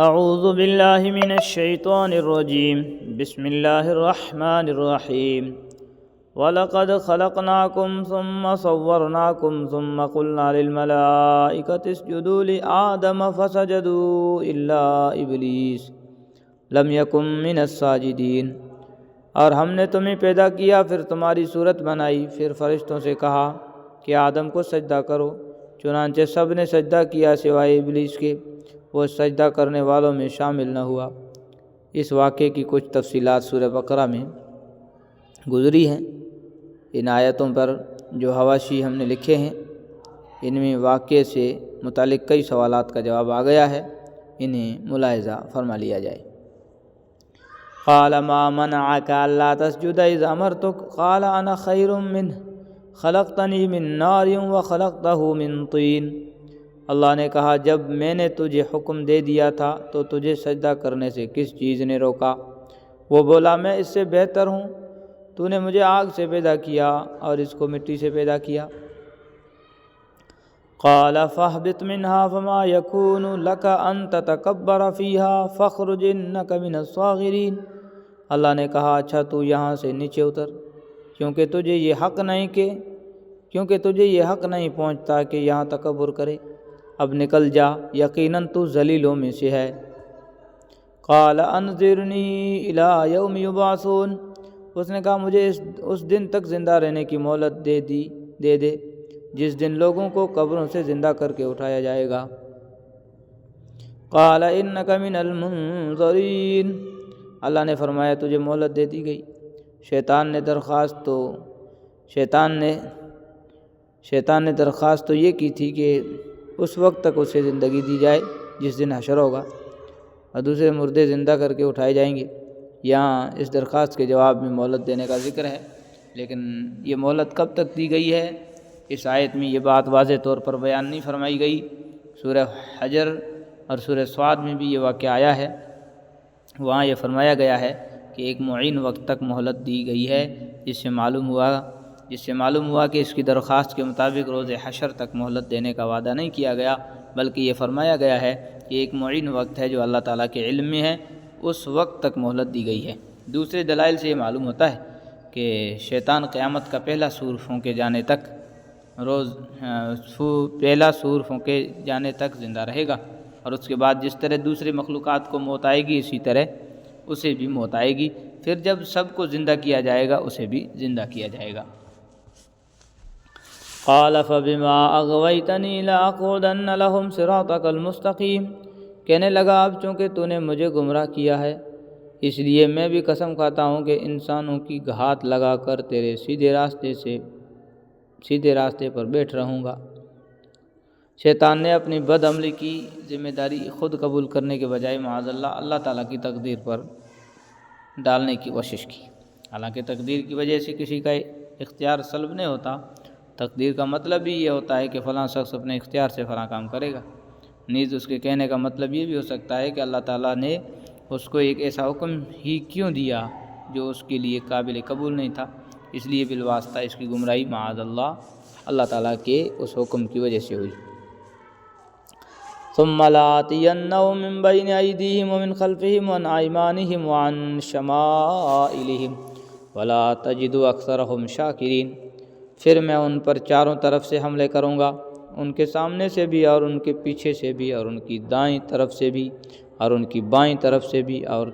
اعوذ باللہ من الشیطان الرجیم بسم اللہ الرحمن الرحیم وَلَقَدْ خَلَقْنَاكُمْ ثُمَّ صَوَّرْنَاكُمْ ثُمَّ قُلْنَا لِلْمَلَائِكَةِ اسْجُدُوا لِآدَمَ فَسَجَدُوا إِلَّا إِبْلِيسَ لَمْ يَكُنْ مِنَ السَّاجِدِينَ۔ اور ہم نے تمہیں پیدا کیا، پھر تمہاری صورت بنائی، پھر فرشتوں سے کہا کہ آدم کو سجدہ کرو، چنانچہ سب نے سجدہ کیا سوائے ابلیس کے، وہ سجدہ کرنے والوں میں شامل نہ ہوا۔ اس واقعے کی کچھ تفصیلات سورہ بقرہ میں گزری ہیں۔ ان آیتوں پر جو حواشی ہم نے لکھے ہیں، ان میں واقعے سے متعلق کئی سوالات کا جواب آ گیا ہے، انہیں ملاحظہ فرما لیا جائے۔ قال ما منعك الا تسجد اذ امرتك قال انا خير منه خلقتني من نار وخلقته من طين۔ اللہ نے کہا جب میں نے تجھے حکم دے دیا تھا تو تجھے سجدہ کرنے سے کس چیز نے روکا؟ وہ بولا میں اس سے بہتر ہوں، تو نے مجھے آگ سے پیدا کیا اور اس کو مٹی سے پیدا کیا۔ قال فاهبط منها فما يكون لك ان تتكبر فيها فاخرج انك من الصاغرين۔ اللہ نے کہا اچھا تو یہاں سے نیچے اتر، کیونکہ تجھے یہ حق نہیں پہنچتا کہ یہاں تکبر کرے، اب نکل جا، یقیناً تو ذلیلوں میں سے ہے۔ قال انظرنی الی یوم یبعثون۔ اس نے کہا مجھے اس دن تک زندہ رہنے کی مہلت دے دے جس دن لوگوں کو قبروں سے زندہ کر کے اٹھایا جائے گا۔ قال انک من المنظرین۔ اللہ نے فرمایا تجھے مہلت دے دی گئی۔ شیطان نے درخواست تو یہ کی تھی کہ اس وقت تک اسے زندگی دی جائے جس دن حشر ہوگا اور دوسرے مردے زندہ کر کے اٹھائے جائیں گے۔ یہاں اس درخواست کے جواب میں مہلت دینے کا ذکر ہے، لیکن یہ مہلت کب تک دی گئی ہے اس آیت میں یہ بات واضح طور پر بیان نہیں فرمائی گئی۔ سورہ حجر اور سورہ صاد میں بھی یہ واقعہ آیا ہے، وہاں یہ فرمایا گیا ہے کہ ایک معین وقت تک مہلت دی گئی ہے، جس سے معلوم ہوا کہ اس کی درخواست کے مطابق روز حشر تک مہلت دینے کا وعدہ نہیں کیا گیا، بلکہ یہ فرمایا گیا ہے کہ ایک معین وقت ہے جو اللہ تعالیٰ کے علم میں ہے، اس وقت تک مہلت دی گئی ہے۔ دوسرے دلائل سے یہ معلوم ہوتا ہے کہ شیطان قیامت کا پہلا سور پھونکے جانے تک زندہ رہے گا، اور اس کے بعد جس طرح دوسری مخلوقات کو موت آئے گی اسی طرح اسے بھی موت آئے گی، پھر جب سب کو زندہ کیا جائے گا اسے بھی زندہ کیا جائے گا۔ قال فبما اغويتني لاقعدن لهم صراطك المستقيم۔ کہنے لگا اب چونکہ تو نے مجھے گمراہ کیا ہے، اس لیے میں بھی قسم کھاتا ہوں کہ انسانوں کی گھات لگا کر تیرے سیدھے راستے پر بیٹھ رہوں گا۔ شیطان نے اپنی بد عملی کی ذمہ داری خود قبول کرنے کے بجائے معاذ اللہ تعالیٰ کی تقدیر پر ڈالنے کی کوشش کی۔ حالانکہ تقدیر کی وجہ سے کسی کا اختیار سلب نہیں ہوتا، تقدیر کا مطلب ہی یہ ہوتا ہے کہ فلاں شخص اپنے اختیار سے فلاں کام کرے گا۔ نیز اس کے کہنے کا مطلب یہ بھی ہو سکتا ہے کہ اللہ تعالیٰ نے اس کو ایک ایسا حکم ہی کیوں دیا جو اس کے لیے قابل قبول نہیں تھا، اس لیے بالواسطہ اس کی گمراہی معاذ اللہ تعالیٰ کے اس حکم کی وجہ سے ہوئی۔ ثم لآتینہم من بین ایدیہم ومن خلفہم وعن ایمانہم وعن شمائلہم ولا تجد اکثرہم شاکرین۔ پھر میں ان پر چاروں طرف سے حملے کروں گا، ان کے سامنے سے بھی اور ان کے پیچھے سے بھی اور ان کی دائیں طرف سے بھی اور ان کی بائیں طرف سے بھی، اور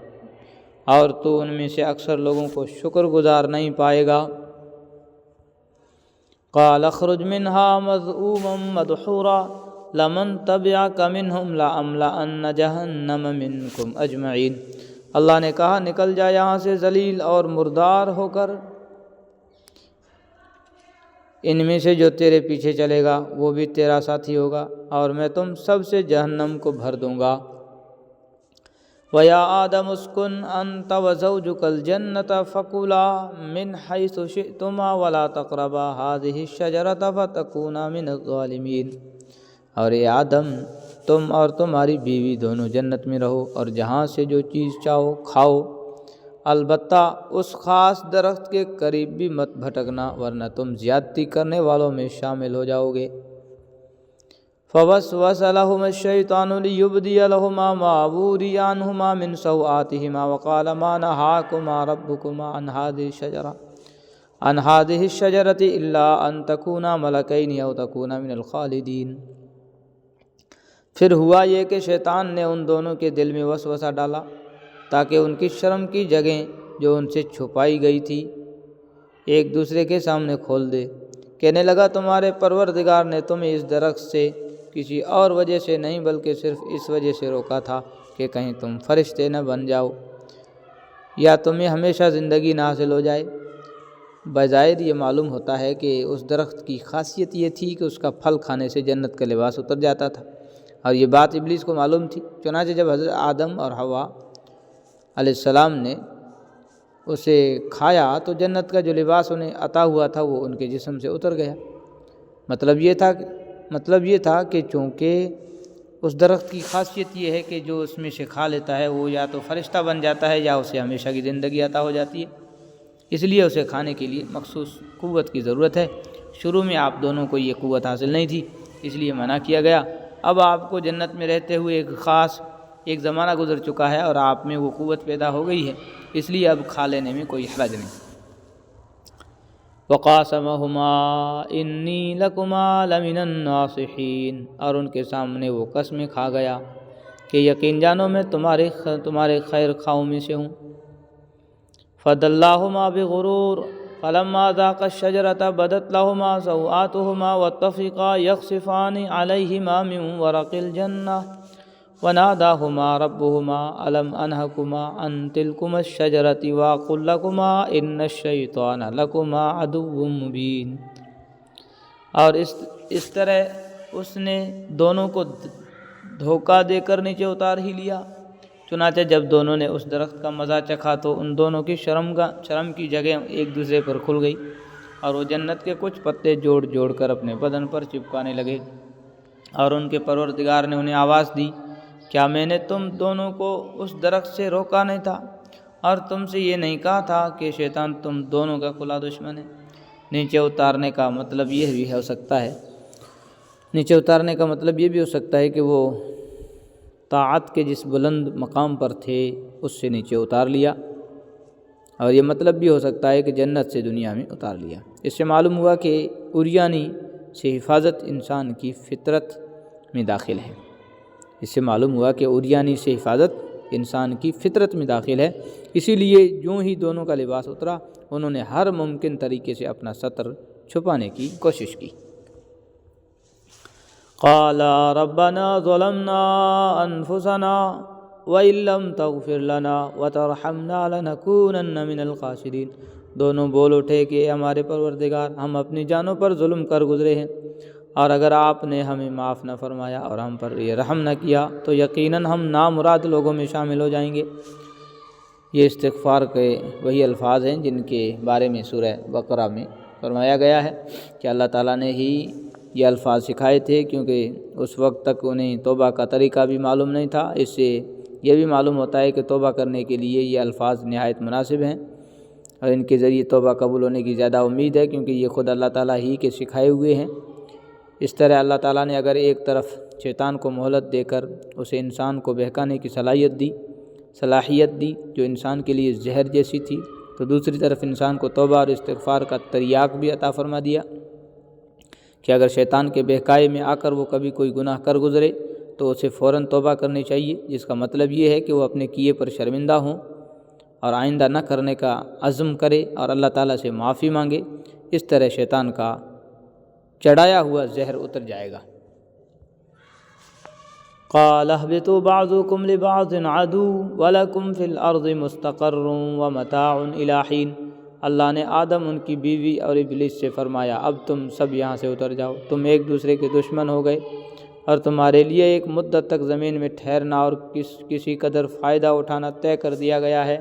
تو ان میں سے اکثر لوگوں کو شکر گزار نہیں پائے گا۔ قال اخرج منها مذءوما مدحورا لمن تبعك منهم لأملأن جہنم منكم اجمعین۔ اللہ نے کہا نکل جا یہاں سے ذلیل اور مردار ہو کر، ان میں سے جو تیرے پیچھے چلے گا وہ بھی تیرا ساتھی ہوگا، اور میں تم سب سے جہنم کو بھر دوں گا۔ وَيَا آدَمُ اسْكُنْ أَنْتَ وَزَوْجُكَ الْجَنَّةَ فَكُلَا مِنْ حَيْثُ شِئْتُمَا وَلَا تَقْرَبَا هَٰذِهِ الشَّجَرَةَ فَتَكُونَا مِنَ الظَّالِمِينَ۔ اور اے آدم تم اور تمہاری بیوی دونوں جنت میں رہو اور جہاں سے جو چیز چاہو کھاؤ، البتہ اس خاص درخت کے قریب بھی مت بھٹکنا ورنہ تم زیادتی کرنے والوں میں شامل ہو جاؤ گے۔ فوسوس لهما الشیطان لیبدی لهما ما وري عنهما من سوآتهما وقال ما نهاكما ربكما عن هذه الشجرة إلا أن تكونا ملكين أو تكونا من الخالدين۔ پھر ہوا یہ کہ شیطان نے ان دونوں کے دل میں وسوسہ ڈالا تاکہ ان کی شرم کی جگہیں جو ان سے چھپائی گئی تھی ایک دوسرے کے سامنے کھول دے۔ کہنے لگا تمہارے پروردگار نے تمہیں اس درخت سے کسی اور وجہ سے نہیں بلکہ صرف اس وجہ سے روکا تھا کہ کہیں تم فرشتے نہ بن جاؤ یا تمہیں ہمیشہ زندگی نہ حاصل ہو جائے۔ بظاہر یہ معلوم ہوتا ہے کہ اس درخت کی خاصیت یہ تھی کہ اس کا پھل کھانے سے جنت کا لباس اتر جاتا تھا، اور یہ بات ابلیس کو معلوم تھی۔ چنانچہ جب حضرت آدم اور حوا علیہ السلام نے اسے کھایا تو جنت کا جو لباس انہیں عطا ہوا تھا وہ ان کے جسم سے اتر گیا۔ مطلب یہ تھا کہ چونکہ اس درخت کی خاصیت یہ ہے کہ جو اس میں سے کھا لیتا ہے وہ یا تو فرشتہ بن جاتا ہے یا اسے ہمیشہ کی زندگی عطا ہو جاتی ہے، اس لیے اسے کھانے کے لیے مخصوص قوت کی ضرورت ہے۔ شروع میں آپ دونوں کو یہ قوت حاصل نہیں تھی، اس لیے منع کیا گیا۔ اب آپ کو جنت میں رہتے ہوئے ایک زمانہ گزر چکا ہے اور آپ میں وہ قوت پیدا ہو گئی ہے، اس لیے اب کھا لینے میں کوئی حرج نہیں۔ وَقَاسَمَهُمَا إِنِّي لَكُمَا لَمِنَ النَّاصِحِينَ، اور ان کے سامنے وہ قسمیں کھا گیا کہ یقین جانو میں تمہارے خیر خواہوں میں سے ہوں۔ فَدَلَّاهُمَا بِغُرُورٍ فَلَمَّا ذَاقَا الشَّجَرَةَ بَدَتْ لَهُمَا سَوْآتُهُمَا وَاتَّفِقَا يَخْصِفَانِ عَلَيْهِمَا مِنْ وَرَقِ الْجَنَّةِ وَنَادَاهُمَا رَبُّهُمَا أَلَمْ أَنْهَكُمَا عَنْ تِلْكُمَا الشَّجَرَةِ وَأَقُلْ لَكُمَا إِنَّ الشَّيْطَانَ لَكُمَا عَدُوٌّ مُّبِينٌ، اور اس طرح اس نے دونوں کو دھوکہ دے کر نیچے اتار ہی لیا۔ چنانچہ جب دونوں نے اس درخت کا مزہ چکھا تو ان دونوں کی شرم کی جگہ ایک دوسرے پر کھل گئی، اور وہ جنت کے کچھ پتے جوڑ کر اپنے بدن پر چپکانے لگے، اور ان کے پروردگار نے انہیں آواز دی، کیا میں نے تم دونوں کو اس درخت سے روکا نہیں تھا اور تم سے یہ نہیں کہا تھا کہ شیطان تم دونوں کا کھلا دشمن ہے؟ نیچے اتارنے کا مطلب یہ بھی ہو سکتا ہے کہ وہ طاعت کے جس بلند مقام پر تھے اس سے نیچے اتار لیا، اور یہ مطلب بھی ہو سکتا ہے کہ جنت سے دنیا میں اتار لیا۔ اس سے معلوم ہوا کہ عریانی سے حفاظت انسان کی فطرت میں داخل ہے، اسی لیے جو ہی دونوں کا لباس اترا انہوں نے ہر ممکن طریقے سے اپنا ستر چھپانے کی کوشش کی۔ قَالَا رَبَّنَا ظَلَمْنَا أَنفُسَنَا وَإِن لَّمْ تَغْفِرْ لَنَا وَتَرْحَمْنَا لَنَكُونَنَّ مِنَ الْخَاسِرِينَ، دونوں بول اٹھے کہ ہمارے پروردگار ہم اپنی جانوں پر ظلم کر گزرے ہیں، اور اگر آپ نے ہمیں معاف نہ فرمایا اور ہم پر یہ رحم نہ کیا تو یقیناً ہم نامراد لوگوں میں شامل ہو جائیں گے۔ یہ استغفار کے وہی الفاظ ہیں جن کے بارے میں سورہ بقرہ میں فرمایا گیا ہے کہ اللہ تعالیٰ نے ہی یہ الفاظ سکھائے تھے، کیونکہ اس وقت تک انہیں توبہ کا طریقہ بھی معلوم نہیں تھا۔ اس سے یہ بھی معلوم ہوتا ہے کہ توبہ کرنے کے لیے یہ الفاظ نہایت مناسب ہیں، اور ان کے ذریعے توبہ قبول ہونے کی زیادہ امید ہے، کیونکہ یہ خود اللہ تعالیٰ ہی کے سکھائے ہوئے ہیں۔ اس طرح اللہ تعالیٰ نے اگر ایک طرف شیطان کو مہلت دے کر اسے انسان کو بہکانے کی صلاحیت دی جو انسان کے لیے زہر جیسی تھی، تو دوسری طرف انسان کو توبہ اور استغفار کا تریاق بھی عطا فرما دیا کہ اگر شیطان کے بہکائے میں آ کر وہ کبھی کوئی گناہ کر گزرے تو اسے فوراً توبہ کرنی چاہیے، جس کا مطلب یہ ہے کہ وہ اپنے کیے پر شرمندہ ہوں اور آئندہ نہ کرنے کا عزم کرے اور اللہ تعالیٰ سے معافی مانگے۔ اس طرح شیطان کا چڑھایا ہوا زہر اتر جائے گا۔ قال اهبطوا بعضكم لبعض عدو ولكم في الارض مستقر ومتاع الى حين، اللہ نے آدم، ان کی بیوی اور ابلیس سے فرمایا اب تم سب یہاں سے اتر جاؤ، تم ایک دوسرے کے دشمن ہو گئے اور تمہارے لیے ایک مدت تک زمین میں ٹھہرنا اور کسی قدر فائدہ اٹھانا طے کر دیا گیا ہے۔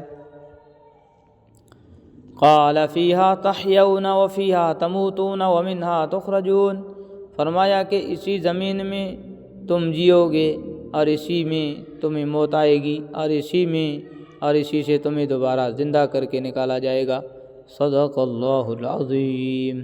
قال فيها تحيون وفيها تموتون ومنها تخرجون، فرمایا کہ اسی زمین میں تم جیو گے اور اسی میں تمہیں موت آئے گی اور اسی سے تمہیں دوبارہ زندہ کر کے نکالا جائے گا۔ صدق اللہ العظیم۔